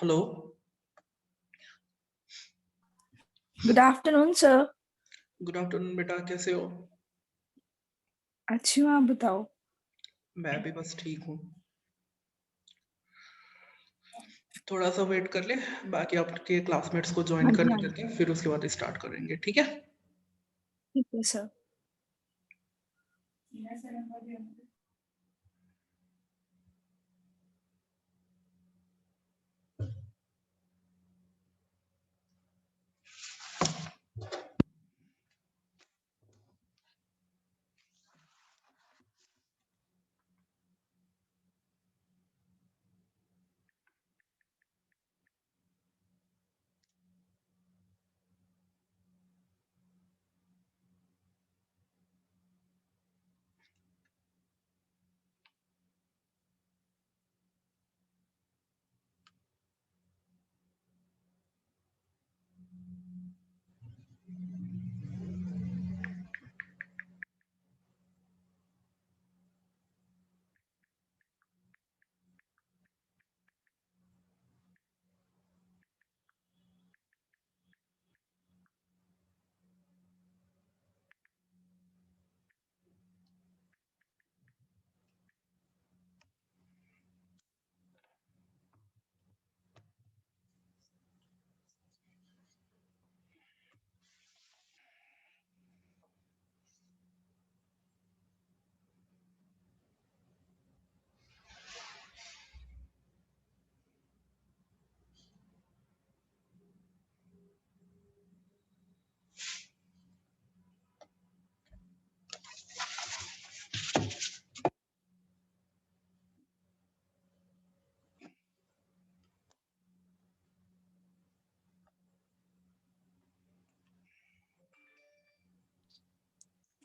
Hello, good afternoon sir. Good afternoon बेटा, कैसे हो? अच्छी हूँ, आप बताओ। मैं भी बस ठीक हूँ। थोड़ा सा वेट कर ले, बाकी आपके क्लासमेट्स को ज्वाइन हाँ जी, करने हाँ जी, देते हैं, फिर उसके बाद स्टार्ट करेंगे, ठीक है? ठीक है sir.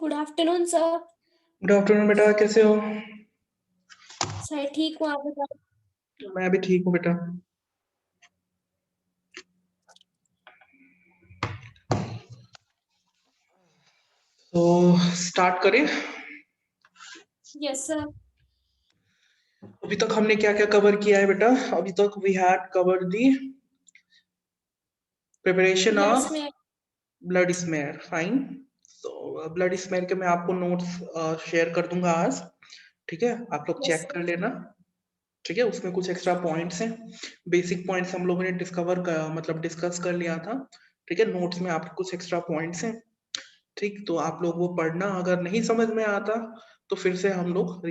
Good afternoon sir. Good afternoon बेटा, कैसे हो? सर ठीक हूँ, आप बताओ। मैं भी ठीक हूँ बेटा। तो स्टार्ट करें? Yes sir. अभी तक हमने क्या क्या कवर किया है बेटा? अभी तक we had cover the preparation blood of smear. Blood smear, fine. तो ब्लड स्मेयर के मैं आपको नोट्स शेयर कर दूंगा आज, ठीक है? आप लोग यस चेक सर। कर लेना, ठीक है? उसमें कुछ एक्स्ट्रा पॉइंट्स हैं, बेसिक पॉइंट्स हम लोगों ने मतलब डिस्कस कर लिया था, ठीक है? नोट्स में आपके कुछ एक्स्ट्रा पॉइंट्स हैं, ठीक? तो आप लोग वो पढ़ना, अगर नहीं समझ में आता तो फिर से हम लोग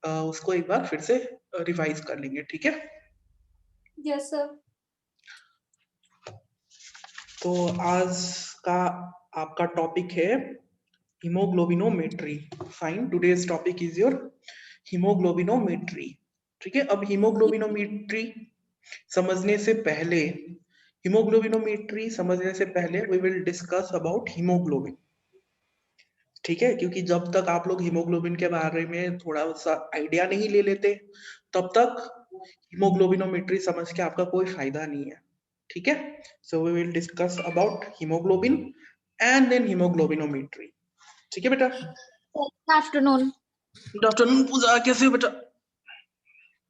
उसको एक बार फिर से रिवाइज कर लेंगे, ठीक है? Yes sir. तो आज का आपका टॉपिक है haemoglobinometry, fine. Today's topic is your haemoglobinometry, ठीक है? अब हीमोग्लोबिनोमेट्री समझने से पहले we will discuss about haemoglobin, ठीक है? क्योंकि जब तक आप लोग हीमोग्लोबिन के बारे में थोड़ा सा आइडिया नहीं ले लेते, तब तक हीमोग्लोबिनोमेट्री समझ के आपका कोई फायदा नहीं है, ठीक है? So we will discuss about haemoglobin and then haemoglobinometry, ठीक है बेटा? Good afternoon. Good afternoon Pooja, कैसे हो बेटा?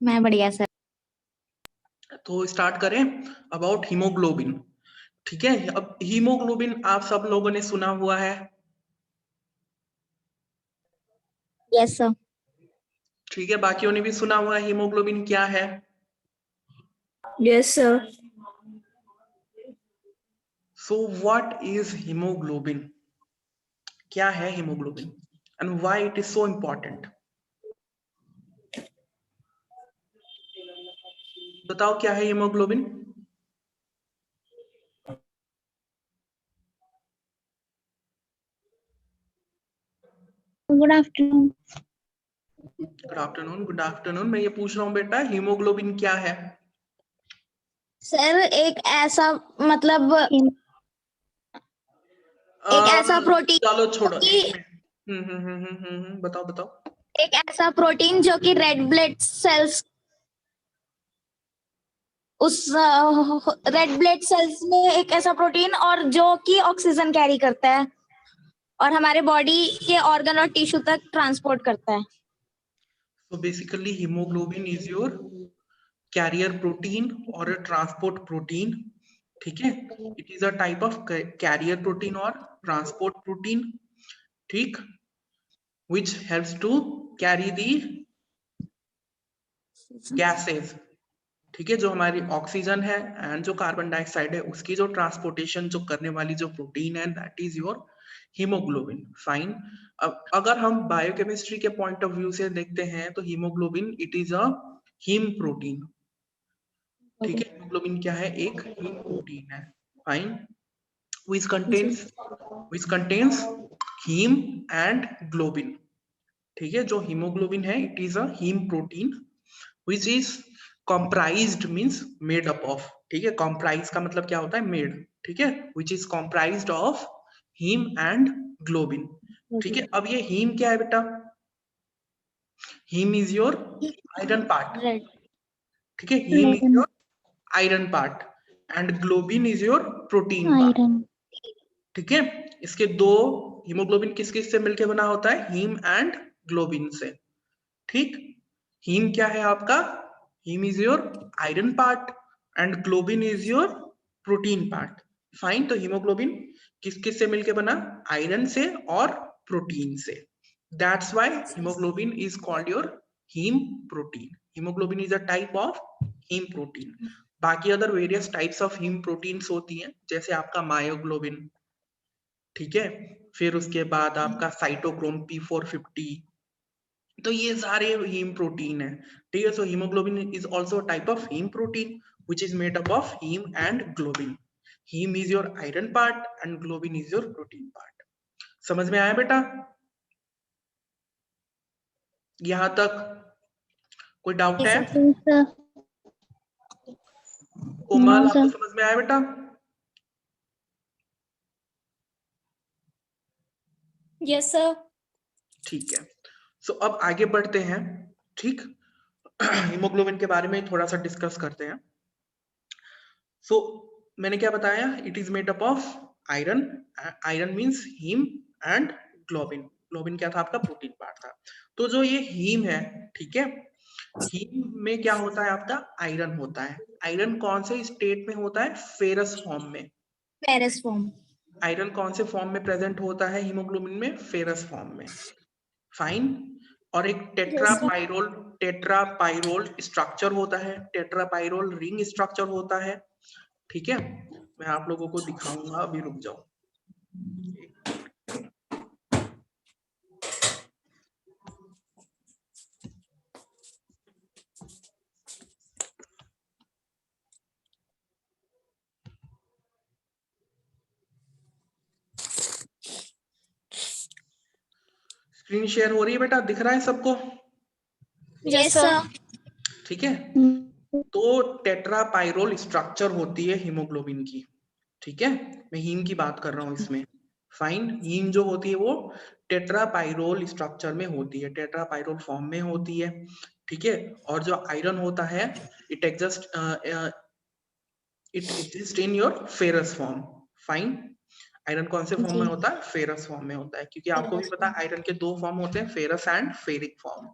मैं बढ़िया सर। तो स्टार्ट करें अबाउट हीमोग्लोबिन, ठीक है? अब हीमोग्लोबिन आप सब लोगों ने सुना हुआ है, यस सर। ठीक है? बाकियों ने भी सुना हुआ है हीमोग्लोबिन क्या है? Yes sir. So what is haemoglobin? क्या है haemoglobin and why it is so important? बताओ क्या है haemoglobin? Good afternoon. Good afternoon, good afternoon. मैं ये पूछ रहा हूँ बेटा, हीमोग्लोबिन क्या है? सर एक ऐसा मतलब एक ऐसा प्रोटीन चलो छोड़ो, कि एक मिनट। बताओ बताओ। एक ऐसा प्रोटीन जो कि रेड ब्लड सेल्स उस रेड ब्लड सेल्स में एक ऐसा प्रोटीन और जो कि ऑक्सीजन कैरी करता है और हमारे बॉडी के ऑर्गन और टिश्यू तक ट्रांसपोर्ट करता है। So basically hemoglobin is your carrier protein or a transport protein. ठीक है, it is a type of carrier protein or transport protein, ठीक, which helps to carry the gases, ठीक है, जो हमारी ऑक्सीजन है एंड जो कार्बन डाइऑक्साइड है उसकी जो ट्रांसपोर्टेशन जो करने वाली जो प्रोटीन है, that is your haemoglobin. Fine. अब अगर हम बायोकेमिस्ट्री के पॉइंट ऑफ व्यू से देखते हैं तो haemoglobin it is a haem protein. ठीक है, हीमोग्लोबिन क्या है? एक हीम प्रोटीन है। Fine. which contains haem and globin. ठीक है, जो हीमोग्लोबिन है it is a haem protein which is comprised means made up of। ठीक है, comprise का मतलब क्या होता है? made। ठीक है, which is comprised of heme and globin। ठीक है, अब ये हीम क्या है बेटा? Haem is your iron part. ठीक है, haem is your iron part and globin is your protein part. ठीक है, इसके दो, हीमोग्लोबिन किस किस से मिलकर बना होता है? हीम एंड ग्लोबिन से। ठीक, हीम क्या है आपका? Haem is your iron part and globin is your protein part. Fine. तो हीमोग्लोबिन किस किस से मिलके बना? आयरन से और प्रोटीन से। That's why haemoglobin is called your haem protein. Haemoglobin is a type of haem protein. बाकी other various types of haem proteins होती हैं, जैसे आपका मायोग्लोबिन। ठीक है, फिर उसके बाद आपका साइटोक्रोम P450। तो ये सारे हीम प्रोटीन है। ठीक है, so haemoglobin is also type of haem protein which is made up of haem and globin. Haem is your iron part and globin is your protein part. समझ में आया बेटा? यहां तक कोई डाउट है? कोमल, आपको समझ में आया बेटा? Yes sir. ठीक है, सो अब आगे बढ़ते हैं। ठीक, हीमोग्लोबिन के बारे में थोड़ा सा डिस्कस करते हैं। सो मैंने क्या बताया? It is made up of iron. Iron means haem and globin. Globin क्या था? आपका प्रोटीन पार्ट था। तो जो ये हीम है, ठीक है, हीम में क्या होता है? आपका आयरन होता है। आयरन कौन से स्टेट में होता है? फेरस फॉर्म में। Ferrous form. आयरन कौन से फॉर्म में प्रेजेंट होता है हीमोग्लोबिन में? फेरस फॉर्म में। फाइन। और एक टेट्रापाइरोल स्ट्रक्चर होता है, टेट्रापाइरोल रिंग स्ट्रक्चर होता है। ठीक है, मैं आप लोगों को दिखाऊंगा, अभी रुक जाओ। स्क्रीन शेयर हो रही है बेटा? दिख रहा है सबको? Yes sir. ठीक है, तो टेट्रापाइरोल स्ट्रक्चर होती है हीमोग्लोबिन की। ठीक है, मैं हीम की बात कर रहा हूं इसमें। फाइन। हीम जो होती है वो टेट्रापाइरोल स्ट्रक्चर में होती है, टेट्रापाइरोल फॉर्म में होती है। ठीक है, और जो आयरन होता है it exist in your ferrous form. Fine. Iron कौन से फॉर्म में होता है? फेरस फॉर्म में होता है, क्योंकि आपको भी पता है आयरन के दो फॉर्म होते हैं, फेरस एंड फेरिक फॉर्म।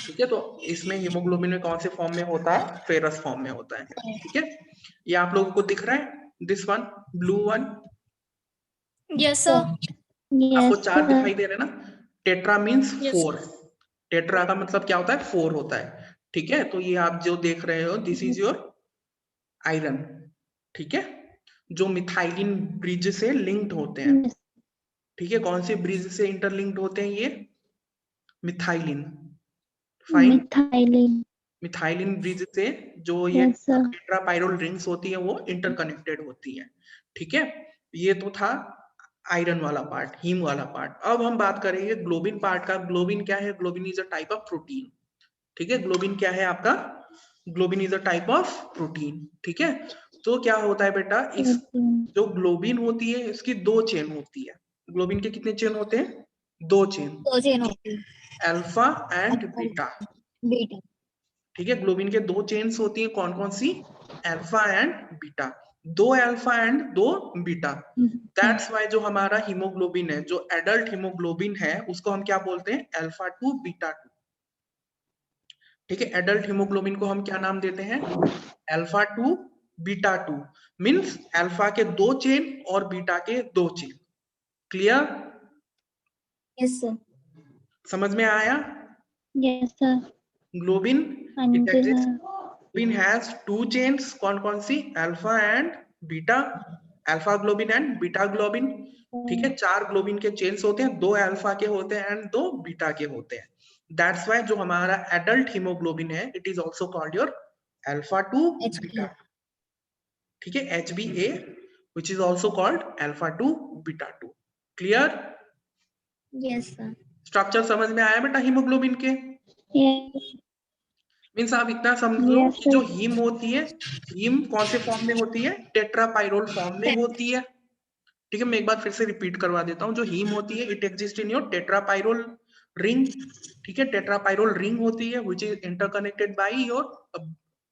ठीक है, तो इसमें हीमोग्लोबिन में कौन से फॉर्म में होता है? फेरस फॉर्म में होता है। ठीक है, ये आप लोगों को दिख रहा है? This one, blue one. Yes sir. आपको चार दिखाई दे रहे हैं ना? Tetra means 4। टेट्रा का मतलब क्या होता है? 4 होता है। ठीक है, तो ये आप जो देख रहे हो दिस इज योर आयरन। ठीक है, जो मिथाइलिन ब्रिज से लिंक्ड होते हैं। ठीक है, कौन से ब्रिज से इंटरलिंक्ड होते हैं ये? मिथाइलिन। फाइन। मिथाइलिन ब्रिज से जो ये टेट्रापाइरोल रिंग्स होती है वो इंटरकनेक्टेड होती है। ठीक है, ये तो था आयरन वाला पार्ट, हीम वाला पार्ट। अब हम बात करेंगे ग्लोबिन पार्ट का। ग्लोबिन क्या है? Globin is a type of protein. ठीक है, ग्लोबिन क्या है आपका? Globin is a type of protein. ठीक है, तो क्या होता है बेटा, इस जो ग्लोबिन होती है इसकी 2 चेन होती है। ग्लोबिन के कितने चेन होते हैं? 2 चेन, दो चेन होती है, अल्फा एंड बीटा। बीटा। ठीक है, ग्लोबिन के 2 चेन्स होती है, कौन कौन सी? Alpha and beta. 2 alpha and 2 beta. That's why जो हमारा हीमोग्लोबिन है, जो एडल्ट हीमोग्लोबिन है, उसको हम क्या बोलते हैं? Alpha 2 beta 2। ठीक है, एडल्ट हीमोग्लोबिन को हम क्या नाम देते हैं? Alpha 2 beta 2। मीन्स अल्फा के 2 चेन और बीटा के 2 चेन। क्लियर? Yes sir. समझ में आया? Yes sir. ग्लोबिन हाँ इट जी exist, sir. Globin has 2 chains, कौन कौन सी? Alpha and beta, alpha globin and beta globin. ठीक है, 4 ग्लोबिन के चेन्स होते हैं, 2 अल्फा के होते हैं एंड 2 बीटा के होते हैं। दैट्स वाई जो हमारा एडल्ट हीमोग्लोबिन है, it is also called your alpha 2 beta. ठीक है, HbA which is also called alpha 2 beta 2। Clear? Yes sir. Structure समझ में आया बेटा हीमोग्लोबिन के? यस। मीन्स आप इतना समझ लो Yes, कि जो sir. हीम होती है, हीम कौन से फॉर्म में होती है? टेट्रापाइरोल फॉर्म में होती है। ठीक है, मैं एक बार फिर से रिपीट करवा देता हूँ। जो हीम होती है, it exist in your tetrapyrrole ring. ठीक है, टेट्रापाइरोल रिंग होती है which is interconnected by your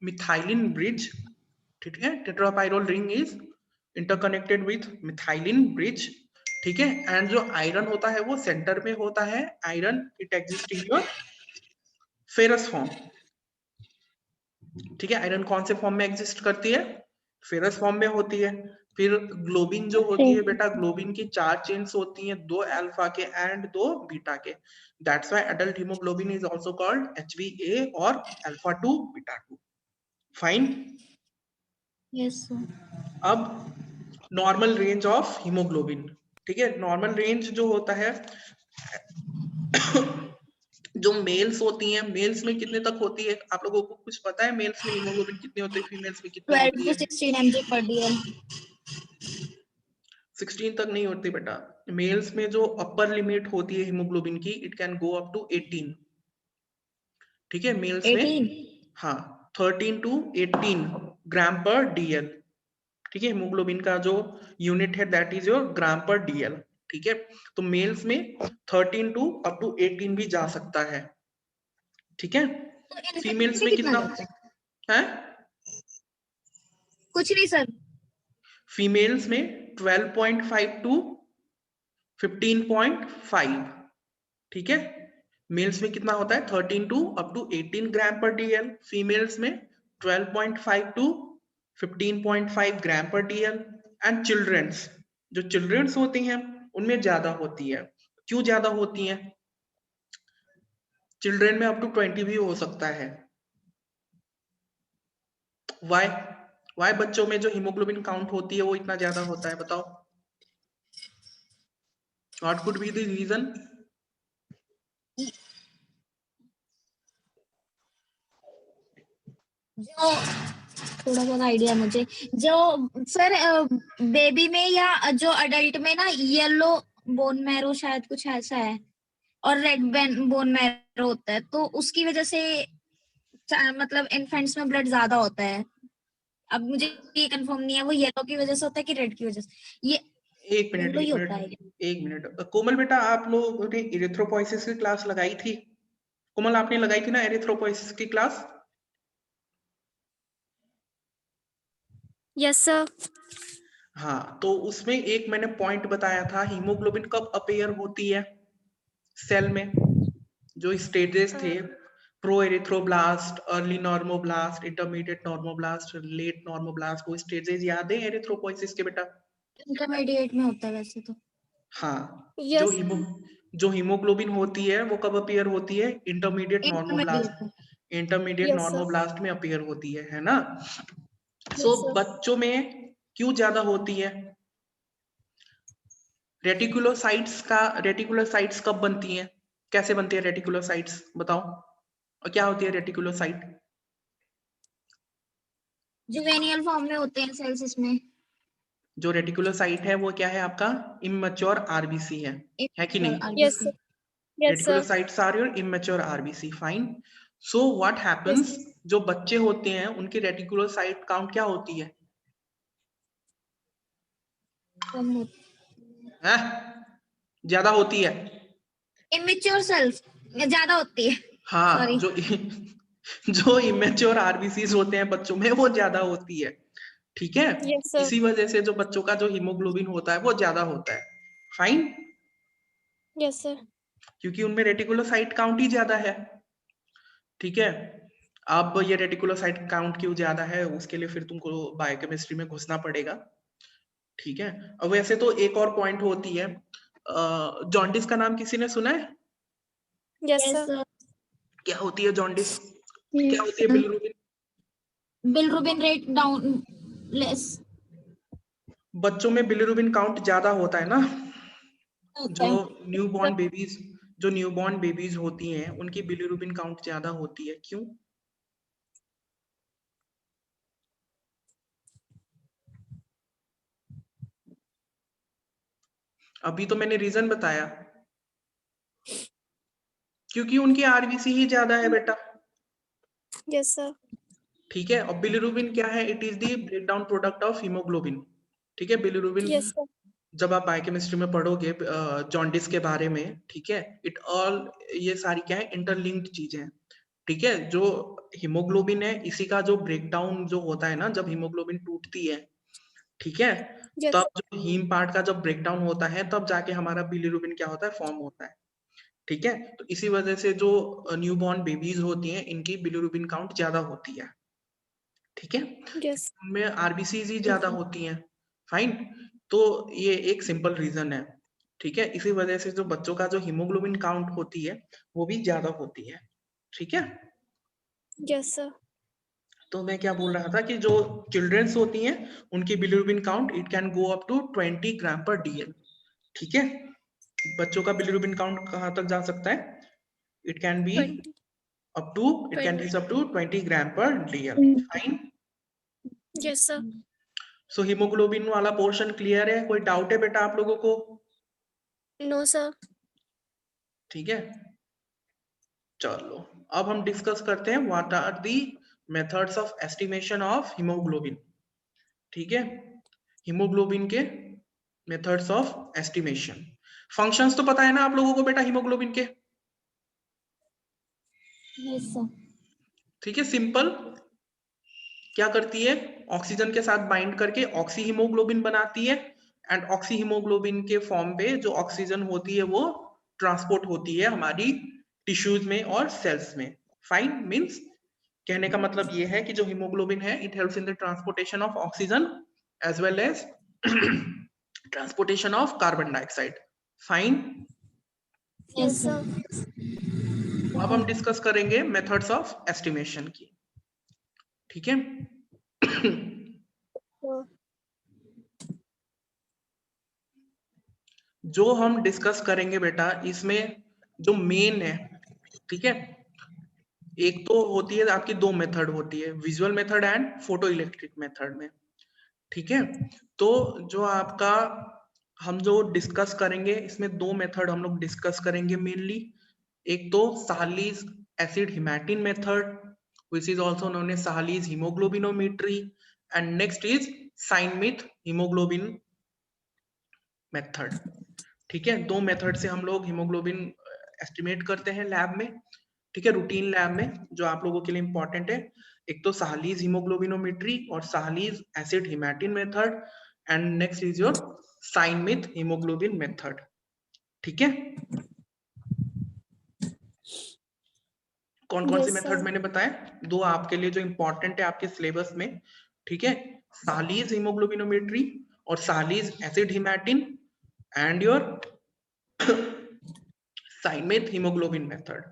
methylene bridge. ठीक है, tetrapyrrole ring is interconnected with methylene bridge. ठीक है, एंड जो आयरन होता है वो सेंटर में होता है। Iron it exist in your ferrous form. ठीक है, आयरन कौन से फॉर्म में एग्जिस्ट करती है? फेरस फॉर्म में होती है। फिर ग्लोबिन जो होती है बेटा, ग्लोबिन की 4 चेन्स होती हैं, 2 अल्फा के एंड 2 बीटा के। That's why adult haemoglobin is also called HbA और alpha 2 beta 2। Fine. Yes sir. अब नॉर्मल रेंज ऑफ हीमोग्लोबिन। ठीक है, नॉर्मल रेंज जो होता है जो मेल्स होती हैं, मेल्स में कितने तक होती है? आप लोगों को कुछ पता है मेल्स में हीमोग्लोबिन कितनी होती है, फीमेल्स में कितनी 12 होती to है? 16 mg per dl। 16 तक नहीं होती बेटा। मेल्स में जो अपर लिमिट होती है हीमोग्लोबिन की, it can go up to 18। ठीक है, मेल्स में 18। हाँ 13 to 18 ग्राम पर डीएल। ठीक है, हीमोग्लोबिन का जो यूनिट है that is your gram per dL. ठीक है, तो मेल्स में 13 टू अप टू 18 भी जा सकता है। ठीक है, तो इनफेक्ट फीमेल्स में में कितना कितना जाता है? है? कुछ नहीं सर। फीमेल्स में 12.5 टू 15.5। ठीक है, मेल्स में कितना होता है? 13 to up to 18 gram per DL. Females में 12.5 to 15.5 gram per DL. And children's, जो चिल्ड्रंस होती हैं उनमें ज्यादा होती है। क्यों ज्यादा होती हैं? चिल्ड्रन में अप टू 20 भी हो सकता है। वाई? वाई बच्चों में जो हीमोग्लोबिन काउंट होती है वो इतना ज्यादा होता है? बताओ, what could be the reason? जो थोड़ा बहुत आइडिया मुझे, जो सर बेबी में या जो अडल्ट में ना येलो बोन मैरो शायद कुछ ऐसा है, और रेड बोन मैरो होता है, तो उसकी वजह से मतलब इन्फेंट्स में ब्लड ज्यादा होता है। अब मुझे ये कंफर्म नहीं है वो येलो की वजह से होता है कि रेड की वजह से। ये एक मिनट, येलो ही एक होता है। मिनट, एक मिनट। कोमल बेटा, आप लोगों ने एरिथ्रोपोइसिस की क्लास लगाई थी? कोमल, आपने लगाई थी ना एरिथ्रोपोइसिस की क्लास? Yes, sir. हाँ, तो उसमें एक मैंने पॉइंट बताया था, हीमोग्लोबिन कब अपेयर होती है सेल में? जो स्टेजेस थे, pro erythroblast, early normoblast, intermediate normoblast, late normoblast, वो स्टेजेस याद है एरिथ्रोपोइसिस के बेटा? इंटरमीडिएट में होता है वैसे तो। हाँ, Yes. जो हीमोग्लोबिन होती है वो कब अपीयर होती है? इंटरमीडिएट नॉर्मोब्लास्ट, इंटरमीडिएट में। Intermediate Yes, sir. नॉर्मोब्लास्ट में अपीयर होती है ना? सो Yes, sir. बच्चों में क्यों ज्यादा होती है? रेटिकुलोसाइट्स कब बनती हैं? कैसे बनती है रेटिकुलोसाइट्स, बताओ? और क्या होती है रेटिकुलोसाइट? जुवेनियल फॉर्म में होते हैं सेल्स इसमें। जो रेटिकुलोसाइट है वो क्या है आपका इमैच्योर आरबीसी है कि नहीं? Yes, sir. Yes, sir. Reticulocytes are your immature RBC, fine. So what happens, जो बच्चे होते हैं उनकी रेटिकुलोसाइट काउंट क्या होती है? कम होती हैं? ज्यादा होती है। इमेच्योर सेल्स ज्यादा होती है। हाँ, Sorry. जो इमेच्योर आरबीसीज होते हैं बच्चों में वो ज्यादा होती है, ठीक है? Yes, sir. इसी वजह से जो बच्चों का जो हीमोग्लोबिन होता है वो ज्यादा होता है, फाइन, Yes, sir. क्योंकि उनमें रेटिकुलोसाइट काउंट ही ज्यादा है, ठीक है? अब ये रेटिकुलोसाइट काउंट क्यों ज्यादा है उसके लिए फिर तुमको बायोकेमिस्ट्री में घुसना पड़ेगा, ठीक है? अब वैसे तो एक और पॉइंट होती है, जॉन्डिस का नाम किसी ने सुना है? Yes, Yes, sir. sir. क्या होती है जॉन्डिस? क्या होती है bilirubin? Bilirubin rate down less बच्चों में बिलिरुबिन काउंट ज्यादा होता है ना, होता जो है। न्यूबॉर्न बेबीज होती हैं उनकी बिलिरुबिन काउंट ज्यादा होती है, क्यों? अभी तो मैंने रीजन बताया, क्योंकि उनकी आरबीसी ही ज्यादा है बेटा, Yes, sir. ठीक है? और बिलिरुबिन क्या है? It is the breakdown product of haemoglobin, ठीक है? Bilirubin Yes, sir. जब आप बायोकेमिस्ट्री में पढ़ोगे जॉन्डिस के बारे में, ठीक है, इट ऑल ये सारी क्या है इंटरलिंक्ड चीजें हैं, ठीक है? जो हीमोग्लोबिन है इसी का जो ब्रेकडाउन जो होता है ना, जब हीमोग्लोबिन टूटती है, ठीक है, Yes, तब जो हीम पार्ट का जब ब्रेकडाउन होता है तब जाके हमारा बिलिरुबिन क्या होता है फॉर्म होता है, ठीक है? तो इसी वजह से जो न्यूबॉर्न बेबीज होती हैं इनकी बिलिरुबिन काउंट ज्यादा होती है, ठीक है? yes, उनमें आरबीसीज ही ज्यादा होती हैं, फाइन। तो ये एक सिंपल रीजन है, ठीक है? इसी वजह से जो बच्चों का जो हीमोग्लोबिन काउंट होती है वो भी ज्यादा होती है, ठीक है? yes, sir. तो मैं क्या बोल रहा था कि जो चिल्ड्रंस होती हैं उनकी bilirubin count it can go up to 20 gram per dL, ठीक है? बच्चों का बिलिरुबिन काउंट कहाँ तक जा सकता है? It can be 20. Up to, it can 20. Reach up to 20 gram per dL, fine. Yes, sir. So haemoglobin वाला पोर्शन क्लियर है? कोई डाउट है बेटा आप लोगों को? No, sir. ठीक है, चलो अब हम डिस्कस करते हैं what are the methods of estimation of haemoglobin, ठीक है? हीमोग्लोबिन के मेथड्स ऑफ एस्टिमेशन, फंक्शंस तो पता है ना आप लोगों को बेटा हीमोग्लोबिन के? Yes, sir. ठीक है, सिंपल, क्या करती है? ऑक्सीजन के साथ बाइंड करके ऑक्सी हीमोग्लोबिन बनाती है, एंड ऑक्सी हीमोग्लोबिन के फॉर्म पे जो ऑक्सीजन होती है वो ट्रांसपोर्ट होती है हमारी टिश्यूज में और सेल्स में, फाइन। मींस कहने का मतलब ये है कि जो हीमोग्लोबिन है it helps in the transportation of oxygen as well as transportation of carbon dioxide, fine. Yes, sir. अब हम डिस्कस करेंगे मेथड्स ऑफ एस्टिमेशन की, ठीक है? So, जो हम डिस्कस करेंगे बेटा इसमें जो मेन है, ठीक है, एक तो होती है आपकी दो मेथड होती है, visual method and photo electric method में, ठीक है? तो जो आपका हम जो डिस्कस करेंगे इसमें दो मेथड हम लोग डिस्कस करेंगे मेनली, एक तो Sahli's acid haematin method which is also known as Sahli's haemoglobinometry, and next is cyanmeth haemoglobin method, ठीक है? दो मेथड से हम लोग हीमोग्लोबिन एस्टिमेट करते हैं लैब में, ठीक है, रूटीन लैब में, जो आप लोगों के लिए इंपॉर्टेंट है। एक तो साहलीज हीमोग्लोबिनोमेट्री और Sahli's acid haematin method, and next is your cyanmeth haemoglobin method, ठीक है? कौन कौन सी yes, मेथड sir. मैंने बताया? दो आपके लिए जो इंपॉर्टेंट है आपके सिलेबस में, ठीक है, साहलीज हीमोग्लोबिनोमेट्री और Sahli's acid haematin, and your cyanmeth haemoglobin method,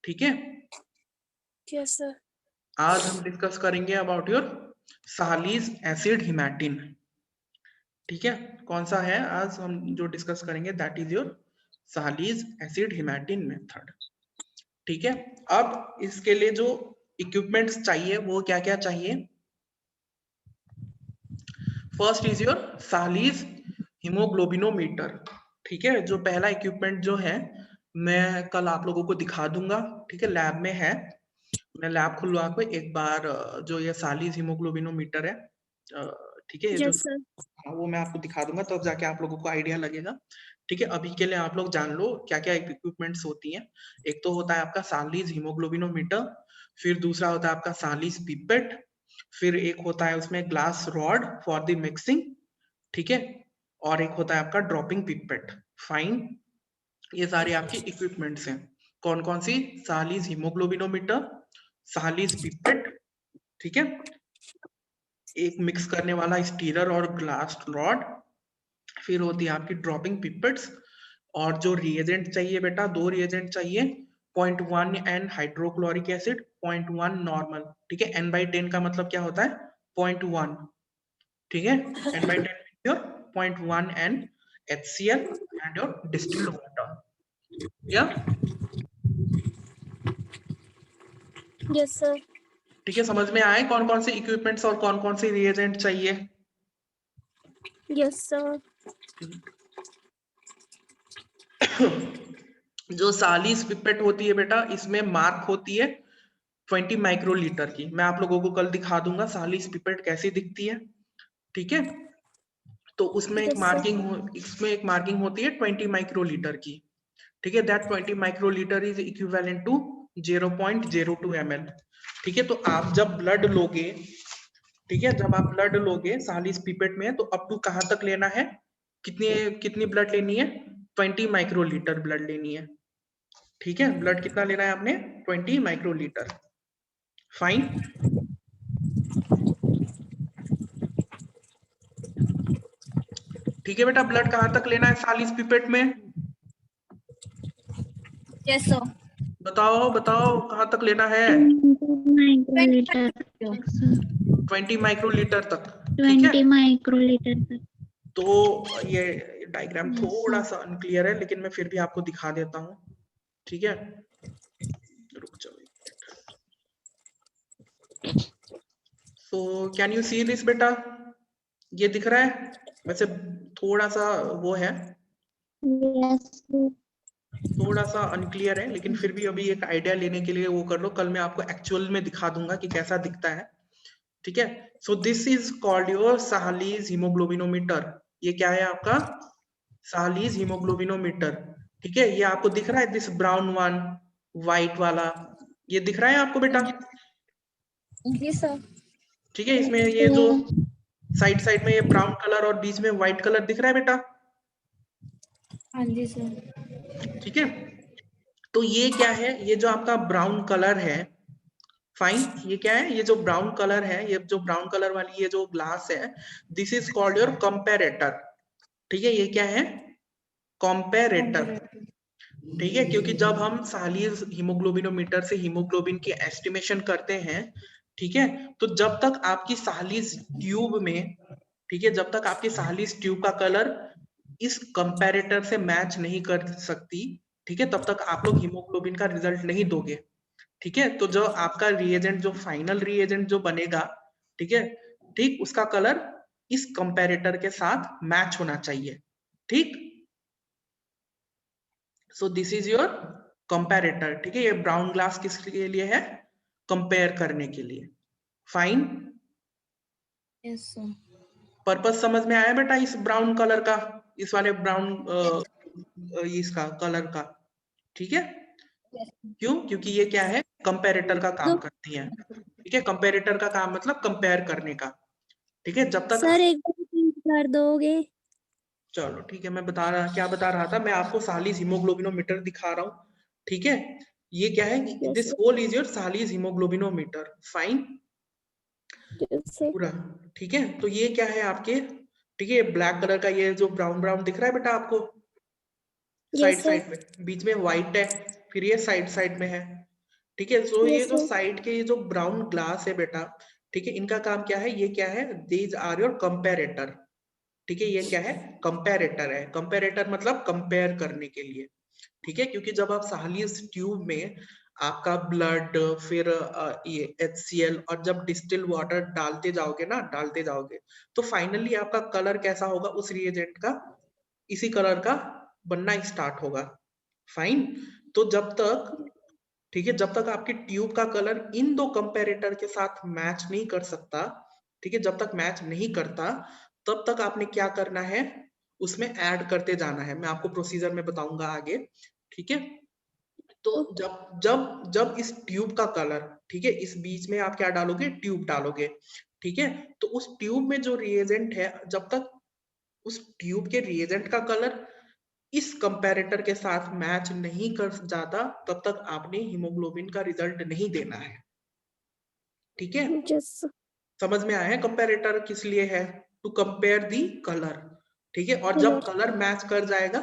ठीक है? Yes, sir. आज हम डिस्कस करेंगे about your Sahli's acid haematin, ठीक है? कौन सा है आज हम जो डिस्कस करेंगे? That is your Sahli's acid haematin method, ठीक है? अब इसके लिए जो इक्विपमेंट्स चाहिए वो क्या क्या चाहिए? First is your Sahli's haemoglobinometer. ठीक है, जो पहला इक्विपमेंट जो है मैं कल आप लोगों को दिखा दूंगा। ठीक है, लैब में है, मैं लैब खुलवा के एक बार जो ये सालीज हीमोग्लोबिनोमीटर है, ठीक है, ये जो Yes, sir. हाँ, वो मैं आपको दिखा दूंगा, तब जाके आप लोगों को आइडिया लगेगा। ठीक है, अभी के लिए आप लोग जान लो क्या क्या इक्विपमेंट्स होती हैं। एक तो होता है आपका सालीज हीमोग्लोबिनोमीटर, फिर दूसरा होता है आपका सालीज पिपेट, फिर एक होता है उसमें glass rod for the mixing. ठीक है, और एक होता है आपका ड्रॉपिंग पिपेट। फाइन, ये सारे आपके इक्विपमेंट्स हैं। कौन कौन सी? सालीज हीमोग्लोबिनोमीटर, सालीज पिपेट, ठीक है, एक मिक्स करने वाला स्टीरर और ग्लास रॉड, फिर होती है आपकी ड्रॉपिंग पिपेट्स, और जो रिएजेंट चाहिए बेटा, दो रिएजेंट चाहिए, 0.1 एन हाइड्रोक्लोरिक एसिड, 0.1 नॉर्मल। ठीक है, n/10 का मतलब क्या होता है? 0.1। ठीक है, n/10 your 0.1 N HCl and your distilled water. या Yes, sir. ठीक है, समझ में आए कौन कौन से इक्विपमेंट्स और कौन कौन से रिएजेंट चाहिए? Yes, sir. जो सालीस पिपेट होती है बेटा, इसमें मार्क होती है 20 माइक्रोलीटर की। मैं आप लोगों को कल दिखा दूंगा सालीस पिपेट कैसी दिखती है। ठीक है, तो उसमें एक Yes, sir. इसमें एक मार्किंग होती है 20 माइक्रोलीटर की। ठीक है, that 20 microlitre is equivalent to 0.02 ml। ठीक है, तो आप जब ब्लड लोगे, ठीक है, जब आप ब्लड लोगे सालीस पिपेट में, तो अप टू कहां तक लेना है? कितनी ब्लड लेनी है? 20 माइक्रोलीटर ब्लड लेनी है। ठीक है, ब्लड कितना लेना है आपने? 20 माइक्रोलीटर। फाइन, ठीक है बेटा, ब्लड कहां तक लेना है सालीस पिपेट में? Yes, sir. बताओ बताओ, कहां तक लेना है? 20 माइक्रोलीटर 20 माइक्रोलीटर तक। ठीक है, 20 माइक्रोलीटर तक। तो ये डायग्राम Yes, थोड़ा sir. सा अनक्लियर है, लेकिन मैं फिर भी आपको दिखा देता हूँ। ठीक है, रुक जाओ। So can you see this बेटा? ये दिख रहा है? वैसे थोड़ा सा वो है, Yes, sir. थोड़ा सा अनक्लियर है, लेकिन फिर भी अभी एक आइडिया लेने के लिए वो कर लो। कल मैं आपको एक्चुअल में दिखा दूंगा कि कैसा दिखता है। ठीक है, so this is called your Sahli's haemoglobinometer. ये क्या है आपका? Sahli's haemoglobinometer. ठीक है, ये आपको दिख रहा है, दिस ब्राउन वन, व्हाइट वाला, ये दिख रहा है आपको बेटा? Yes, sir. ठीक है, इसमें ये जो साइड साइड में ये ब्राउन कलर और बीच में व्हाइट कलर दिख रहा है बेटा? हाँ जी सर। ठीक है, तो ये क्या है? ये जो आपका ब्राउन कलर है, फाइन, ये क्या है? ये जो ब्राउन कलर है, ये जो ब्राउन कलर वाली ये जो ग्लास है, this is called your comparator. ठीक है, ये क्या है? कंपेरेटर। ठीक है, क्योंकि जब हम सालीज हीमोग्लोबिनोमीटर से हीमोग्लोबिन की एस्टिमेशन करते हैं, ठीक है, तो जब तक आपकी सालीज ट्यूब में, ठीक है, जब तक आपकी सालीज ट्यूब का कलर इस कंपैरेटर से मैच नहीं कर सकती, ठीक है, तब तक आप लोग हीमोग्लोबिन का रिजल्ट नहीं दोगे। ठीक है, तो जो आपका रिएजेंट, जो फाइनल रिएजेंट जो बनेगा, ठीक है, ठीक उसका कलर इस कंपैरेटर के साथ मैच होना चाहिए। ठीक, सो दिस इज योर कंपैरेटर। ठीक है, ये ब्राउन ग्लास किसके लिए है? कंपेयर करने के लिए। Fine, yes sir. पर्पस समझ में आया बेटा इस ब्राउन कलर का, इस वाले ब्राउन इसका कलर का? ठीक है, क्यों? क्योंकि ये क्या है? कंपैरेटर का काम करती है। ठीक है, कंपैरेटर का काम मतलब कंपेयर करने का। ठीक है, जब तक सर एक बार repeat कर दोगे? चलो ठीक है, मैं क्या बता रहा था, मैं आपको सालीज हीमोग्लोबिनोमीटर दिखा रहा हूँ। ठीक है, ये क्या है? Yes, this sir. Whole is your Sahli's haemoglobinometer. Fine, Yes, sir. पूरा। ठीक है, तो ये क्या है आपके? ठीक है, ब्लैक कलर का ये जो ब्राउन ब्राउन दिख रहा है बेटा आपको, साइड Yes, sir. साइड में, बीच में व्हाइट है, फिर ये साइड साइड में है। ठीक है, तो ये Yes, जो sir. साइड के ये जो ब्राउन ग्लास है बेटा, ठीक है, इनका काम क्या है? ये क्या है? These are your comparator. ठीक है, ये क्या है? कंपेरेटर है। कंपेरेटर मतलब कंपेयर करने के लिए। ठीक है, क्योंकि जब आप सालीस ट्यूब में आपका ब्लड, फिर ये HCl, और जब डिस्टिल वाटर डालते जाओगे तो फाइनली आपका कलर कैसा होगा उस रिएजेंट का, इसी कलर का बनना स्टार्ट होगा। फाइन। तो जब तक, ठीक है, जब तक आपकी ट्यूब का कलर इन दो कंपैरेटर के साथ मैच नहीं कर सकता, ठीक है, जब तक मैच नहीं करता तब तक आपने क्या करना है, उसमें ऐड करते जाना है। मैं आपको प्रोसीजर में बताऊंगा आगे, ठीक है। तो जब जब जब इस ट्यूब का कलर, ठीक है, इस बीच में आप क्या डालोगे, ट्यूब डालोगे, ठीक है। तो उस ट्यूब में जो रिएजेंट है, जब तक उस ट्यूब के रिएजेंट का कलर इस कंपैरेटर के साथ मैच नहीं कर जाता, तब तक आपने हीमोग्लोबिन का रिजल्ट नहीं देना है। ठीक है, Yes, sir. समझ में आया है कंपैरेटर किस लिए है? टू कंपेयर दी कलर, ठीक है। और जब Color. कलर मैच कर जाएगा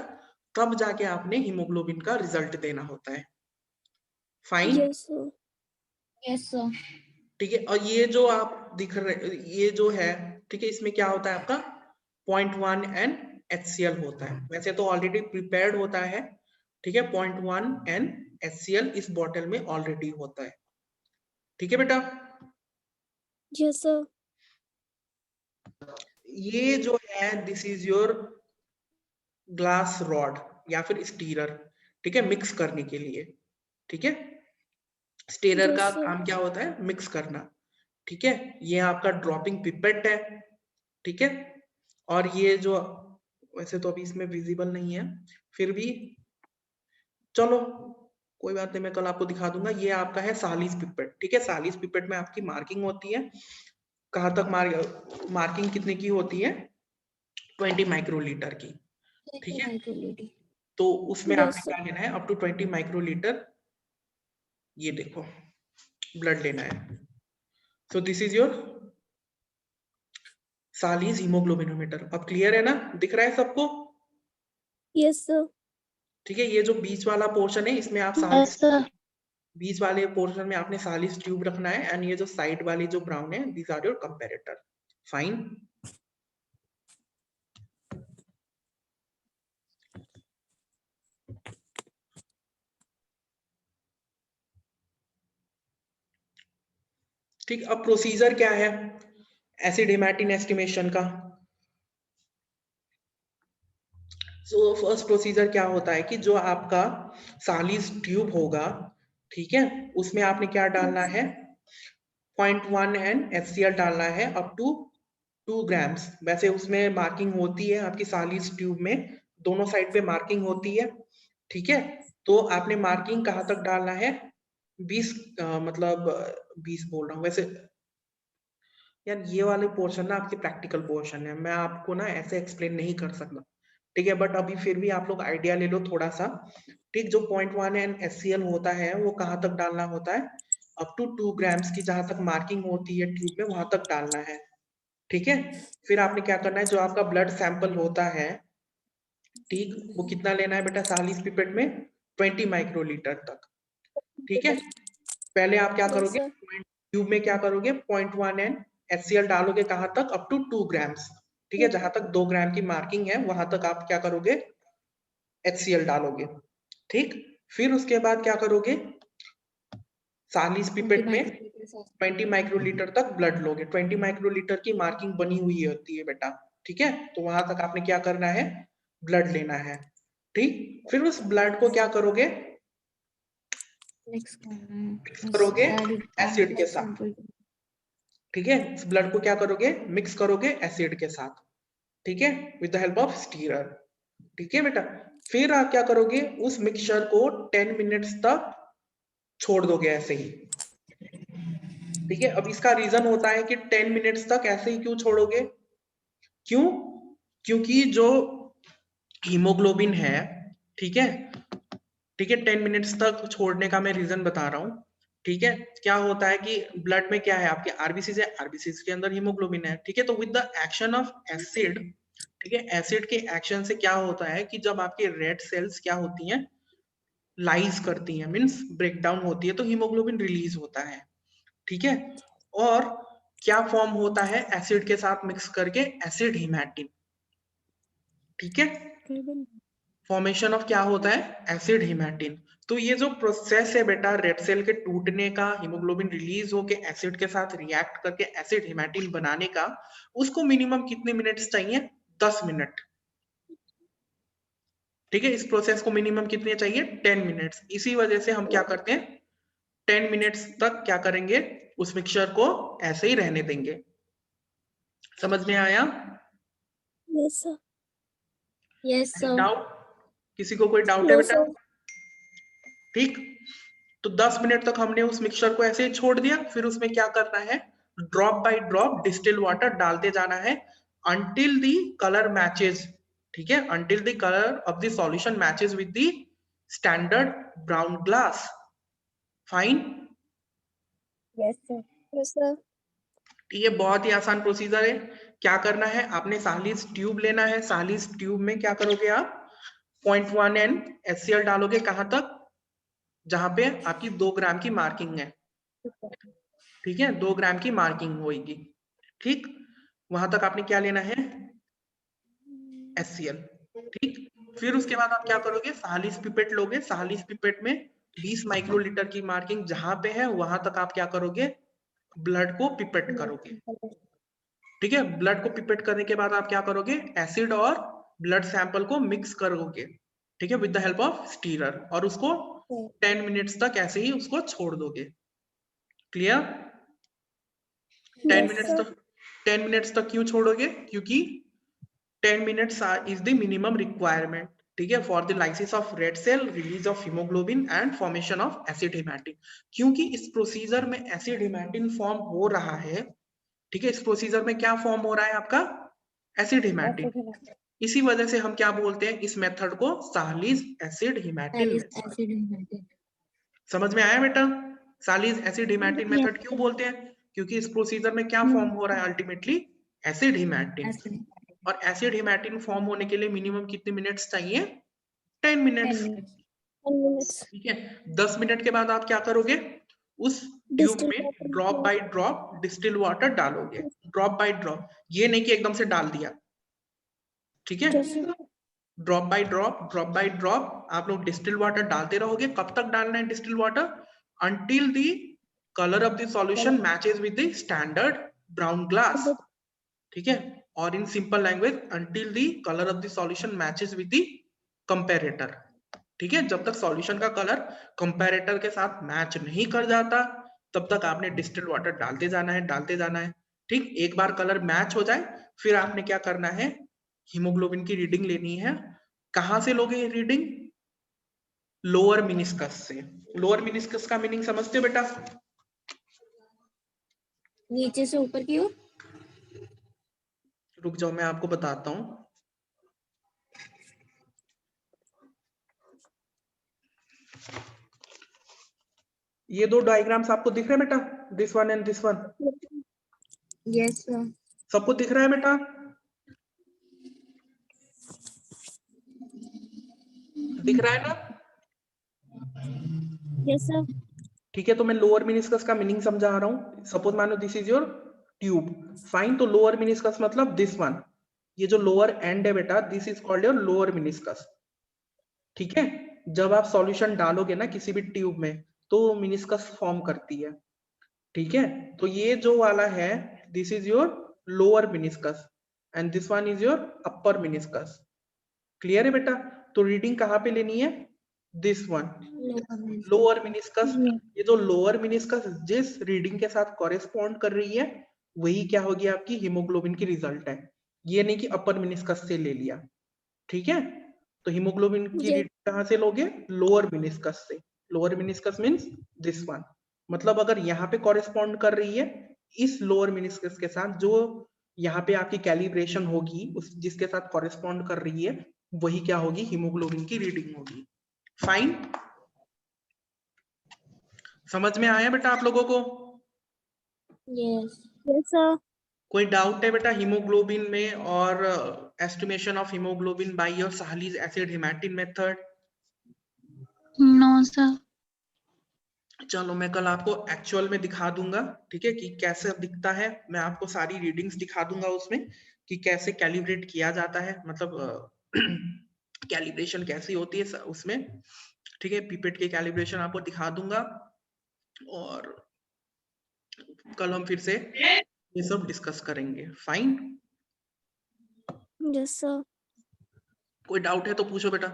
तब जाके आपने हीमोग्लोबिन का रिजल्ट देना होता है। Fine. Yes, sir. Yes sir. ठीक है, और ये जो आप दिख रहे, ये जो है, ठीक है, इसमें क्या होता है आपका 0.1 N HCl होता है। वैसे तो ऑलरेडी प्रिपेयर्ड होता है, ठीक है, 0.1 N HCl इस बॉटल में ऑलरेडी होता है। ठीक है बेटा, Yes, sir. ये जो है this is your glass rod या फिर स्टीरर, ठीक है, मिक्स करने के लिए। ठीक है, स्टीरर Yes, का sir. काम क्या होता है, मिक्स करना। ठीक है, ये आपका ड्रॉपिंग पिपेट है, ठीक है। और ये जो, वैसे तो अभी इसमें विजिबल नहीं है, फिर भी चलो कोई बात नहीं, मैं कल आपको दिखा दूंगा। ये आपका है सालिस पिपेट, ठीक है। सालिस पिपेट में आपकी मार्किंग होती है, कहाँ तक मार्किंग कितने की होती है, 20 माइक्रोलीटर की, ठीक है। तो उसमें Yes, आपने sir. क्या लेना है, अप टू 20 माइक्रोलीटर, ये देखो, ब्लड लेना है। So this is your Sahli's haemoglobinometer. अब क्लियर है ना, दिख रहा है सबको? Yes, sir. ठीक है, ये जो बीच वाला पोर्शन है इसमें आप Yes, सालिस, sir. बीच वाले पोर्शन में आपने सालिस ट्यूब रखना है, एंड ये जो साइड वाली जो ब्राउन है, these are your comparator. Fine. ठीक, अब प्रोसीजर क्या है एसिड हेमाटिन एस्टिमेशन का? सो फर्स्ट प्रोसीजर क्या होता है कि जो आपका सालिस ट्यूब होगा, ठीक है, उसमें आपने क्या डालना है, 0.1 N HCl डालना है अप टू 2 ग्राम्स। वैसे उसमें मार्किंग होती है आपकी सालिस ट्यूब में, दोनों साइड पे मार्किंग होती है, ठीक है। तो आपने मार्किंग कहाँ तक डालना है, 20 मतलब 20 बोल रहा हूँ वैसे यार, ये वाले पोर्शन ना आपके प्रैक्टिकल पोर्शन है, मैं आपको ना ऐसे एक्सप्लेन नहीं कर सकता, ठीक है। बट अभी फिर भी आप लोग आइडिया ले लो थोड़ा सा, ठीक। जो 0.1 N HCl होता है वो कहाँ तक डालना होता है, अप टू 2 ग्राम्स की जहां तक मार्किंग होती है ट्यूब में वहां तक डालना है, ठीक है। फिर आपने क्या करना है, जो आपका ब्लड सैंपल होता है, ठीक, वो कितना लेना है बेटा, सालिस पिपेट में 20 माइक्रोलीटर तक, ठीक है। पहले आप क्या Yes, करोगे, sir. ट्यूब में क्या करोगे, 0.1 N HCl डालोगे कहां तक, अप टू 2 ग्राम्स, ठीक है। जहां तक 2 ग्राम की मार्किंग है वहां तक आप क्या करोगे, HCl डालोगे, ठीक। फिर उसके बाद क्या करोगे, सालिस पिपेट में 20 माइक्रोलीटर तक ब्लड लोगे। 20 माइक्रोलीटर की मार्किंग बनी हुई होती है बेटा, ठीक है। तो वहां तक आपने क्या करना है, ब्लड लेना है, ठीक। फिर उस ब्लड को क्या करोगे, मिक्स मिक्स करोगे एसिड के साथ, करना है। ठीक है। इस ब्लड को क्या करोगे, मिक्स करोगे एसिड के साथ, ठीक है, with the help of stirrer, ठीक है बेटा। फिर आप क्या करोगे, उस मिक्सचर को 10 मिनट्स तक छोड़ दोगे ऐसे ही, ठीक है। अब इसका रीजन होता है कि 10 मिनट्स तक ऐसे ही क्यों छोड़ोगे, क्यों, क्योंकि जो हीमोग्लोबिन है, ठीक है, ठीक है, 10 मिनट्स तक छोड़ने का मैं रीजन बता रहा हूँ, ठीक है। क्या होता है कि ब्लड में क्या है, आपके आरबीसी है, आरबीसी के अंदर हीमोग्लोबिन है, ठीक है। तो with the action of acid, ठीक है, एसिड के एक्शन से क्या होता है कि जब आपके रेड सेल्स क्या होती हैं, लाइज करती हैं, मींस ब्रेक डाउन होती है, तो हीमोग्लोबिन रिलीज होता है, ठीक है। और क्या फॉर्म होता है एसिड के साथ मिक्स करके, एसिड हिमैटिन, ठीक है। फॉर्मेशन ऑफ क्या होता है, एसिड हिमैटिन। तो ये जो प्रोसेस है बेटा रेड सेल के टूटने का, हीमोग्लोबिन रिलीज होके एसिड के साथ रिएक्ट करके एसिड हिमैटिन बनाने का, उसको मिनिमम कितने मिनट्स चाहिए, 10 मिनट। ठीक है, इस प्रोसेस को मिनिमम कितने चाहिए, 10 मिनट्स। इसी वजह से हम क्या करते हैं, 10 मिनट्स तक क्या करेंगे, उस मिक्सचर को ऐसे ही रहने देंगे। समझ में आया? Yes, sir. Yes sir. Doubt, किसी को कोई डाउट है No, बेटा? sir. ठीक, तो 10 मिनट तक हमने उस मिक्सचर को ऐसे ही छोड़ दिया। फिर उसमें क्या करना है, drop by drop distil water डालते जाना है अंटिल द कलर मैचेस। ठीक है, until the colour of the solution matches with the standard brown glass. Fine. Yes sir. Yes, sir. ये बहुत ही आसान प्रोसीजर है। क्या करना है, आपने सालीस ट्यूब लेना है। सालीस ट्यूब में क्या करोगे आप, 0.1 N HCl डालोगे। कहां तक, जहां पे आपकी 2 ग्राम की मार्किंग है। ठीक है, 2 ग्राम की मार्किंग होगी। ठीक, वहां तक आपने क्या लेना है, HCl। ठीक, फिर उसके बाद आप क्या करोगे, सालीस पिपेट लोगे। सालीस पिपेट में 20 माइक्रोलीटर की मार्किंग जहां पे है वहां तक आप क्या करोगे, ब्लड को पिपेट करोगे। ठीक है, ब्लड को पिपेट करने के बाद आप क्या करोगे, एसिड और ब्लड सैंपल को मिक्स करोगे। ठीक है, with the help of stirrer, और उसको 10 मिनट्स तक ऐसे ही उसको छोड़ दोगे। क्लियर? 10 Yes, minutes sir. तक, 10 मिनट्स तक क्यों छोड़ोगे, क्योंकि 10 minutes is the minimum requirement. ठीक है, for the lysis of red cell, release of haemoglobin and formation of acid haematin. क्योंकि इस प्रोसीजर में एसिड हिमैटिन फॉर्म हो रहा है। ठीक है, इस प्रोसीजर में क्या फॉर्म हो रहा है आपका, एसिड हिमैटिन। इसी वजह से हम क्या बोलते हैं इस मेथड को, सालीज एसिड हिमैटिन मेथड। समझ में आया बेटा? सालीज एसिड हिमैटिन Yes, मेथड क्यों बोलते हैं, क्योंकि इस प्रोसीजर में क्या फॉर्म हो रहा है, अल्टीमेटली एसिड हिमैटिन। और एसिड हिमैटिन फॉर्म होने के लिए मिनिमम कितने मिनट्स चाहिए, 10 मिनट्स। 10 minutes. ठीक है, 10 मिनट के बाद आप क्या करोगे, उस ट्यूब Distilled में water. Drop by drop distil water डालोगे। ड्रॉप बाय ड्रॉप, ये नहीं कि एकदम से डाल दिया। ठीक है, Yes, sir. Drop by drop आप लोग डिस्टिल वाटर डालते रहोगे। कब तक डालना है distil water, until the colour of the solution matches with the standard brown glass. ठीक है, और in simple language, until the colour of the solution matches with the comparator. ठीक है, जब तक सॉल्यूशन का कलर कंपैरेटर के साथ मैच नहीं कर जाता तब तक आपने डिस्टिल वाटर डालते जाना है, डालते जाना है। ठीक, एक बार कलर मैच हो जाए फिर आपने क्या करना है, हीमोग्लोबिन की रीडिंग लेनी है। कहां से लोगे ये रीडिंग, लोअर मिनिस्कस से। लोअर मिनिस्कस का मीनिंग समझते हो बेटा? नीचे से ऊपर की ओर। रुक जाओ मैं आपको बताता हूं। ये दो डायग्राम्स आपको दिख रहे हैं बेटा, this one and this one, yes sir. सबको दिख रहा है बेटा? दिख रहा है ना? Yes, sir. ठीक है, तो मैं लोअर मिनिस्कस का मीनिंग समझा रहा हूं। सपोज मानो this is your tube, fine. तो लोअर मिनिस्कस मतलब दिस वन, ये जो लोअर एंड है बेटा, this is called your lower meniscus. ठीक है, जब आप सॉल्यूशन डालोगे ना किसी भी ट्यूब में तो मिनिस्कस फॉर्म करती है। ठीक है, तो ये जो वाला है this is your lower meniscus and this one is your upper meniscus. Clear है बेटा? तो रीडिंग कहाँ पे लेनी है, दिस वन, लोअर मिनिस्कस। ये जो लोअर मिनिस्कस जिस रीडिंग के साथ कॉरेस्पॉन्ड कर रही है वही क्या होगी, आपकी हीमोग्लोबिन की रिजल्ट है। ये नहीं कि अपर मिनिस्कस से ले लिया। ठीक है, तो हीमोग्लोबिन की Yes. रीडिंग कहाँ से लोगे, लोअर मिनिस्कस से। Lower meniscus means this one. मतलब अगर यहाँ पे कॉरेस्पॉन्ड कर रही है इस लोअर मिनिस्कस के साथ, जो यहाँ पे आपकी कैलिब्रेशन होगी उस जिसके साथ कॉरेस्पॉन्ड कर रही है वही क्या होगी, हीमोग्लोबिन की रीडिंग होगी। फाइन, समझ में आया बेटा आप लोगों को? यस। Yes, sir. कोई डाउट है बेटा हीमोग्लोबिन में और estimation of haemoglobin by your Sahli's acid haematin method? no, sir. चलो मैं कल आपको एक्चुअल में दिखा दूंगा। ठीक है, कि कैसे दिखता है। मैं आपको सारी रीडिंग्स दिखा दूंगा उसमें कि कैसे कैलिब्रेट किया जाता है, मतलब कैलिब्रेशन कैसी होती है उसमें, ठीक है। पिपेट की कैलिब्रेशन आपको दिखा दूंगा और कल हम फिर से ये सब डिस्कस करेंगे। Fine, Yes, sir. कोई डाउट है तो पूछो बेटा।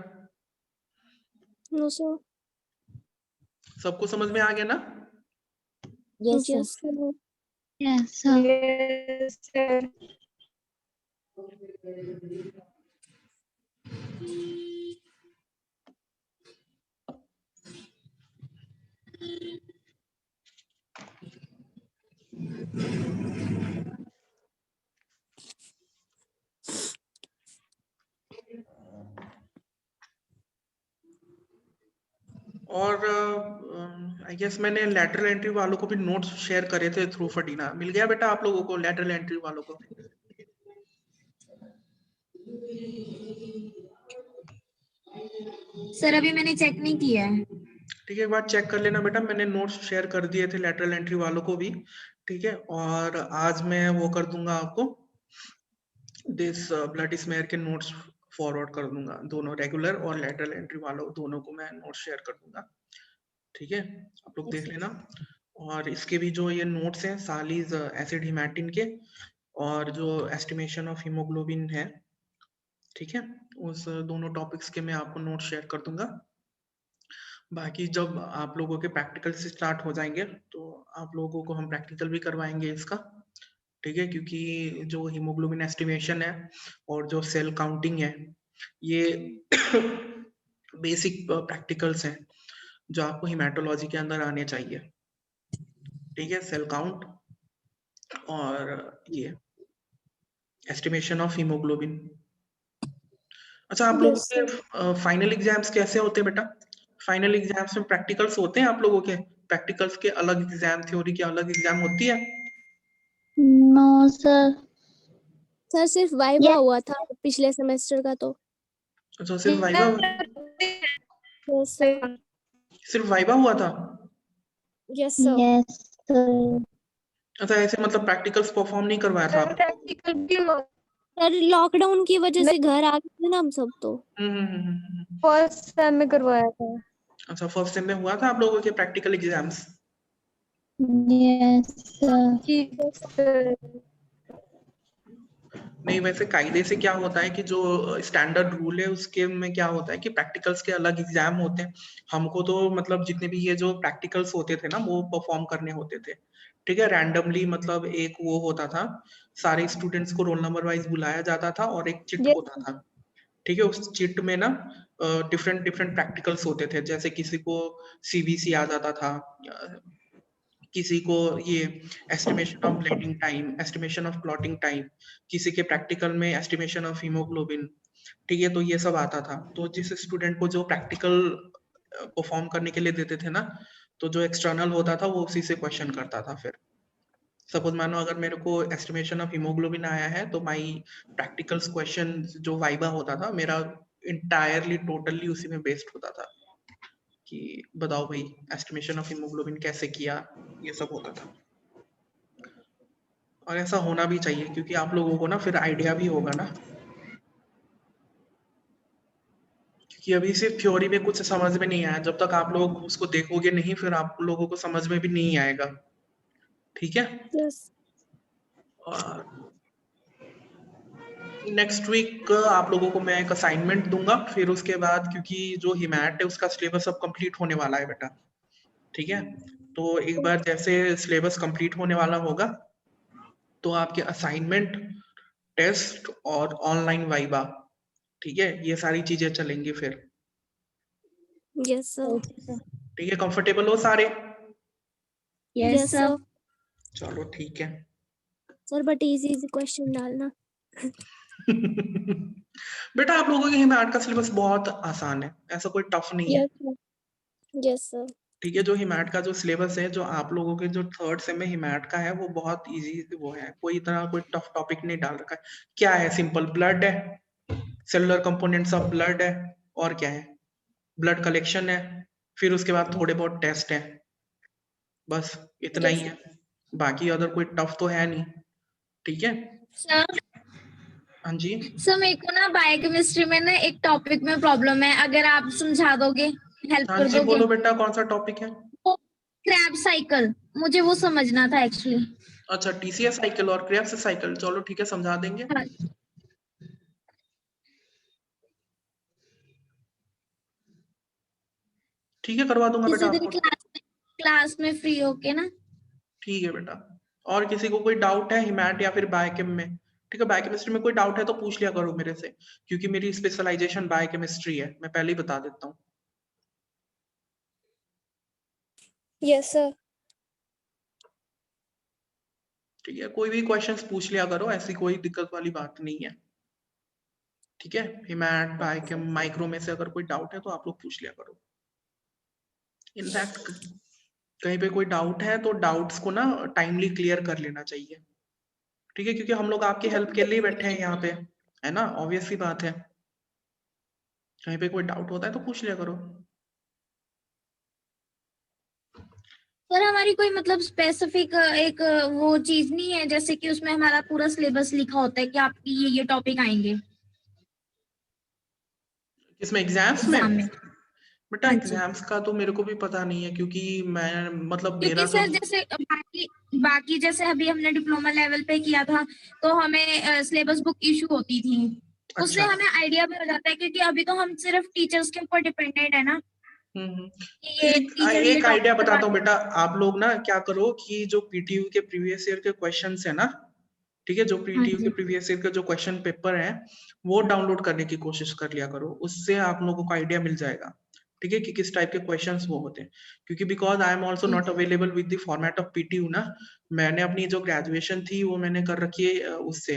No, sir. सबको समझ में आ गया ना? Yes, sir. Yes, sir. Yes, sir. और आई गेस मैंने लैटरल एंट्री वालों को भी नोट्स शेयर करे थे थ्रू फडीना। मिल गया बेटा आप लोगों को लैटरल एंट्री वालों को? सर अभी मैंने चेक नहीं किया है। ठीक है, एक बार चेक कर लेना बेटा, मैंने नोट्स शेयर कर दिए थे लैटरल एंट्री वालों को भी, ठीक है। और आज मैं वो कर दूंगा आपको दिस ब्लड स्मेयर के नोट्स फॉरवर्ड कर दूंगा, दोनों रेगुलर और लैटरल एंट्री वालों दोनों को मैं नोट्स शेयर कर दूंगा, ठीक है। आप लोग देख लेना। और इसके भी जो ये नोट्स हैं सालीज एसिड हिमैटिन के और जो एस्टिमेशन ऑफ हीमोग्लोबिन है, ठीक है, उस दोनों टॉपिक्स के मैं आपको नोट शेयर कर दूंगा। बाकी जब आप लोगों के प्रैक्टिकल से स्टार्ट हो जाएंगे तो आप लोगों को हम प्रैक्टिकल भी करवाएंगे इसका, ठीक है। क्योंकि जो हीमोग्लोबिन एस्टिमेशन है और जो सेल काउंटिंग है ये बेसिक प्रैक्टिकल्स हैं जो आपको हिमेटोलॉजी के अंदर आने चाहिए, ठीक है। सेल काउंट और ये एस्टिमेशन ऑफ हीमोग्लोबिन। अच्छा, आप लोगों के फाइनल एग्जाम्स कैसे होते हैं बेटा? फाइनल एग्जाम्स में प्रैक्टिकल्स होते हैं आप लोगों के? प्रैक्टिकल्स के अलग एग्जाम, थ्योरी की अलग एग्जाम होती है? No, sir. सर सिर्फ वाइवा हुआ था पिछले सेमेस्टर का तो। अच्छा, सिर्फ वाइवा? Yes, sir. सिर्फ वाइवा हुआ था? Yes, sir. Yes, sir. अच्छा, ऐसे मतलब प्रैक्टिकल्स परफॉर्म नहीं करवाया था आपने? प्रैक्टिकल भी हुआ सर लॉकडाउन की वजह से घर आ गए थे ना हम सब तो। फर्स्ट सेम में करवाया था। अच्छा, फर्स्ट सेम में हुआ था आप लोगों के प्रैक्टिकल एग्जाम्स? Yes, sir. जी सर। नहीं, वैसे कायदे से क्या होता है कि जो स्टैंडर्ड रूल है उसके में क्या होता है कि प्रैक्टिकल्स के अलग एग्जाम होते हैं। हमको तो मतलब जितने भी ये जो प्रैक्टिकल्स होते थे ना वो परफॉर्म करने होते थे, ठीक है। रैंडमली मतलब एक वो होता था, सारे स्टूडेंट्स को रोल नंबर वाइज बुलाया जाता था और एक चिट होता था, ठीक है। उस चिट में ना डिफरेंट डिफरेंट प्रैक्टिकल्स होते थे, जैसे किसी को सीबीसी आ जाता था, किसी को ये estimation of blending time, estimation of clotting time, किसी के प्रैक्टिकल में एस्टिमेशन ऑफ हीमोग्लोबिन, ठीक है। तो ये सब आता था। तो जिस स्टूडेंट को जो प्रैक्टिकल परफॉर्म करने के लिए देते थे ना, तो जो एक्सटर्नल होता था वो उसी से क्वेश्चन करता था। फिर सपोज मानो अगर मेरे को एस्टिमेशन ऑफ हीमोग्लोबिन आया है तो माई प्रैक्टिकल्स क्वेश्चन जो वाइवा होता था मेरा इंटायरली टोटली उसी में बेस्ड होता था कि बताओ भाई एस्टिमेशन ऑफ हीमोग्लोबिन कैसे किया, ये सब होता था। और ऐसा होना भी चाहिए क्योंकि आप लोगों को ना फिर आइडिया भी होगा ना, क्योंकि अभी सिर्फ थ्योरी में कुछ समझ में नहीं आया, जब तक आप लोग उसको देखोगे नहीं फिर आप लोगों को समझ में भी नहीं आएगा, ठीक है। Yes. और नेक्स्ट वीक आप लोगों को मैं एक असाइनमेंट दूंगा, फिर उसके बाद क्योंकि जो हिमैट है उसका सिलेबस अब कंप्लीट होने वाला है बेटा, ठीक है। तो एक बार जैसे सिलेबस कंप्लीट होने वाला होगा तो आपके असाइनमेंट, टेस्ट और ऑनलाइन वाइवा, ठीक है, ये सारी चीजें चलेंगी फिर, Yes, sir. ठीक है। कंफर्टेबल हो सारे? Yes, sir. चलो ठीक है। सर बट इजी क्वेश्चन डालना। बेटा आप लोगों के हिमैट का सिलेबस बहुत आसान है, ऐसा कोई टफ नहीं है, Yes, sir. Yes, sir. ठीक है। जो हिमैट का जो सिलेबस है, जो आप लोगों के जो थर्ड सेम में हिमैट का है वो बहुत इजी वो है, कोई इतना कोई टफ टॉपिक नहीं डाल रखा है। क्या है? सिंपल ब्लड है, सेलुलर कंपोनेंट्स ऑफ ब्लड है, और क्या है? ब्लड कलेक्शन है, फिर उसके बाद थोड़े बहुत टेस्ट है, बस इतना ही है। बाकी अदर कोई टफ तो है नहीं, ठीक है। सर हाँ जी, सर मेरे को ना बायोकेमिस्ट्री में ना एक टॉपिक में प्रॉब्लम है, अगर आप समझा दोगे, हेल्प हाँ कर जी, दोगे। बोलो बेटा कौन सा टॉपिक है? क्रैब साइकिल, मुझे वो समझना था एक्चुअली। अच्छा, TCS साइकिल और क्रेब्स साइकिल, चलो ठीक है समझा देंगे। हाँ, ठीक है करवा दूंगा बेटा किसी दिन आपको। क्लास में फ्री होके ना। ठीक है बेटा। और किसी को कोई डाउट है हिमैट या फिर बायोकेम में? ठीक है, बायोकेमिस्ट्री में कोई डाउट है तो पूछ लिया करो मेरे से, क्योंकि मेरी स्पेशलाइजेशन बायोकेमिस्ट्री है, मैं पहले ही बता देता हूँ। Yes sir. ठीक है, कोई भी क्वेश्चंस पूछ लिया करो, ऐसी कोई दिक्कत वाली बात नहीं है। ठीक है, हिमैट बायोकेम माइक्रो में से अगर कोई डाउट है तो आप लोग पूछ लिया करो। इनफैक्ट कहीं पे कोई डाउट है तो डाउट्स को ना टाइमली क्लियर कर लेना चाहिए। ठीक है, क्योंकि हम लोग आपकी हेल्प के लिए बैठे हैं यहाँ पे, है ना, ऑब्वियस सी बात है। कहीं पे कोई डाउट होता है तो पूछ लिया करो। सर हमारी कोई मतलब स्पेसिफिक एक वो चीज नहीं है, जैसे कि उसमें हमारा पूरा सिलेबस लिखा होता है कि आपकी ये टॉपिक आएंगे इसमें एग्जाम्स में? एग्जाम में। बेटा हाँ जी, एग्जाम्स का तो मेरे को भी पता नहीं है, क्योंकि मैं मतलब मेरा क्योंकि जो सर जैसे बाकी जैसे अभी हमने डिप्लोमा लेवल पे किया था तो हमें सिलेबस बुक इशू होती थी, उससे अच्छा, हमें आइडिया भी हो जाता है, क्योंकि अभी तो हम सिर्फ टीचर्स के ऊपर डिपेंडेंट है ना, कि ये एक टीचर ये एक आइडिया टॉपिक बताता हूँ करवाते बेटा, आप लोग ना क्या करो कि जो PTU के प्रीवियस ईयर के क्वेश्चंस है ना, ठीक है, जो हैं। हाँ PTU के जी, प्रीवियस ईयर के जो क्वेश्चन पेपर है वो डाउनलोड करने की कोशिश कर लिया करो, उससे आप लोगों को आइडिया मिल जाएगा। ठीक है, कि किस टाइप के क्वेश्चंस वो होते हैं, क्योंकि because I am also not available with the format of PTU ना। मैंने अपनी जो ग्रेजुएशन थी वो मैंने कर रखी है उससे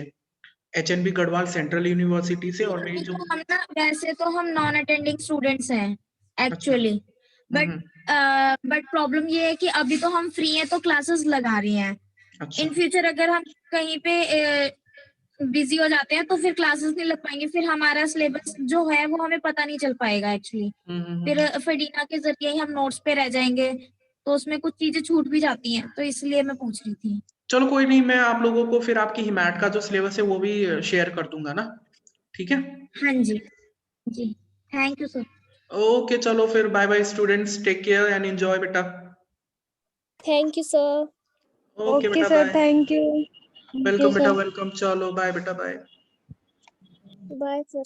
HNB गढ़वाल सेंट्रल यूनिवर्सिटी से, और मेरी अभी जो तो हम ना वैसे तो हम नॉन अटेंडिंग स्टूडेंट्स हैं अच्छा, एक्चुअली, बट हम्म, प्रॉब्लम ये है कि अभी तो हम फ्री हैं तो क्लासेस लगा रही हैं। अच्छा, इन फ्यूचर अगर हम कहीं पे बिजी हो जाते हैं तो फिर क्लासेस नहीं लग पाएंगे, फिर हमारा सिलेबस जो है वो हमें पता नहीं चल पाएगा एक्चुअली, फिर फेडीना के जरिए ही हम नोट्स पे रह जाएंगे, तो उसमें कुछ चीजें छूट भी जाती हैं, तो इसलिए मैं पूछ रही थी। चलो कोई नहीं, मैं आप लोगों को फिर आपकी हिमैट का जो सिलेबस है वो भी शेयर कर दूंगा ना। ठीक है, हाँ जी, जी, थैंक यू सर। ओके, चलो फिर bye bye students, take care and enjoy बेटा। Thank you sir. Okay okay बेटा sir, bye. Thank you. Thank you welcome बेटा सर। वेलकम, चलो बाय बेटा बाय। Bye sir.